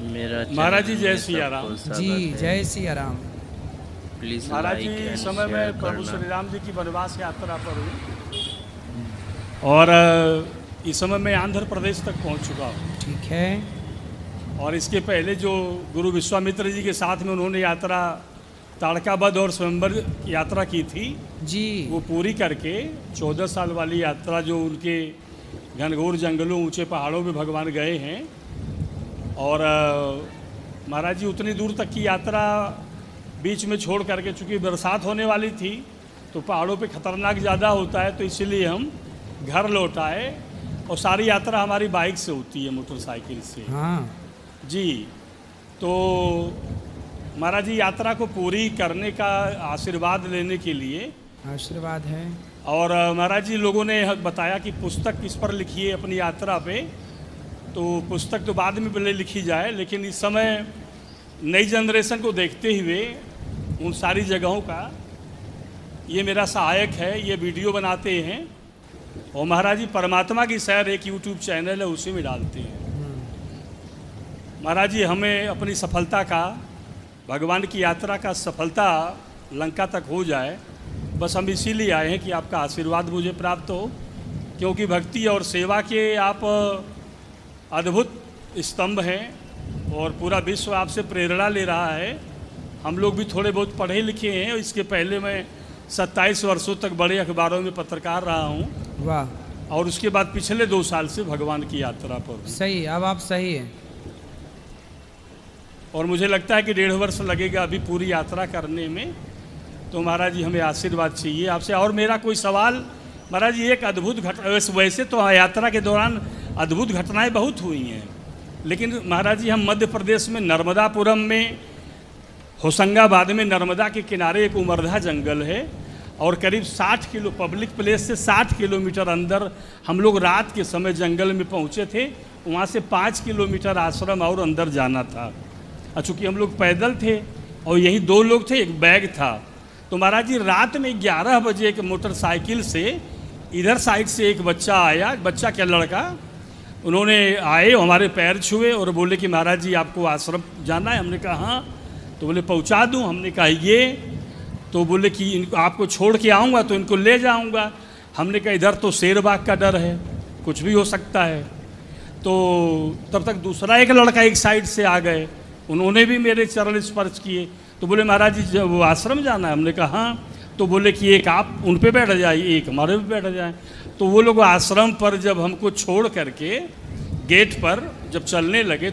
महाराज जी जय सिया राम। जी जय सिया राम। प्लीज महाराज जी इस समय मैं प्रभु श्री राम जी की वनवास यात्रा पर हूँ और इस समय मैं आंध्र प्रदेश तक पहुँच चुका हूँ। ठीक है। और इसके पहले जो गुरु विश्वामित्र जी के साथ में उन्होंने यात्रा ताड़काबद्ध और स्वयंवर यात्रा की थी जी, वो पूरी करके 14 साल वाली यात्रा जो उनके घनघोर जंगलों ऊंचे पहाड़ों में भगवान गए हैं। और महाराज जी उतनी दूर तक की यात्रा बीच में छोड़ करके, चूँकि बरसात होने वाली थी तो पहाड़ों पे खतरनाक ज़्यादा होता है, तो इसीलिए हम घर लौट आए। और सारी यात्रा हमारी बाइक से होती है, मोटरसाइकिल से। हाँ जी, तो महाराज जी यात्रा को पूरी करने का आशीर्वाद लेने के लिए आशीर्वाद है। और महाराज जी लोगों ने बताया कि पुस्तक किस पर लिखिए अपनी यात्रा पे, तो पुस्तक तो बाद में पहले लिखी जाए, लेकिन इस समय नई जनरेशन को देखते हुए उन सारी जगहों का ये मेरा सहायक है, ये वीडियो बनाते हैं। और महाराज जी परमात्मा की सैर एक यूट्यूब चैनल है, उसी में डालते हैं। महाराज जी हमें अपनी सफलता का, भगवान की यात्रा का सफलता लंका तक हो जाए, बस हम इसीलिए आए हैं कि आपका आशीर्वाद मुझे प्राप्त हो, क्योंकि भक्ति और सेवा के आप अद्भुत स्तंभ हैं और पूरा विश्व आपसे प्रेरणा ले रहा है। हम लोग भी थोड़े बहुत पढ़े लिखे हैं। इसके पहले मैं 27 वर्षों तक बड़े अखबारों में पत्रकार रहा हूँ। वाह। और उसके बाद पिछले 2 साल से भगवान की यात्रा पर हूँ। सही, अब आप सही हैं। और मुझे लगता है कि 1.5 वर्ष लगेगा अभी पूरी यात्रा करने में। तो महाराज जी हमें आशीर्वाद चाहिए आपसे। और मेरा कोई सवाल, महाराज जी एक अद्भुत घटना, वैसे तो यात्रा के दौरान अद्भुत घटनाएं बहुत हुई हैं, लेकिन महाराज जी हम मध्य प्रदेश में नर्मदापुरम में, होशंगाबाद में नर्मदा के किनारे एक उमरधा जंगल है और करीब 60 किलो पब्लिक प्लेस से 60 किलोमीटर अंदर हम लोग रात के समय जंगल में पहुँचे थे। वहाँ से 5 किलोमीटर आश्रम और अंदर जाना था। चूँकि हम लोग पैदल थे और यही 2 लोग थे, एक बैग था। तो महाराज जी रात में 11 बजे एक मोटरसाइकिल से इधर साइड से एक बच्चा आया, बच्चा क्या लड़का, उन्होंने आए, हमारे पैर छुए और बोले कि महाराज जी आपको आश्रम जाना है। हमने कहा हाँ। तो बोले पहुंचा दूं। हमने कहा ये, तो बोले कि इनको आपको छोड़ के आऊँगा तो इनको ले जाऊँगा। हमने कहा इधर तो शेर बाघ का डर है, कुछ भी हो सकता है। तो तब तक दूसरा एक लड़का एक साइड से आ गए, उन्होंने भी मेरे चरण स्पर्श किए। तो बोले महाराज जी वो आश्रम जाना है। हमने कहा हाँ। तो बोले कि एक आप उन पे बैठ जाइए, एक हमारे पे बैठ जाए। तो वो लोग आश्रम पर जब हमको छोड़ करके गेट पर जब चलने लगे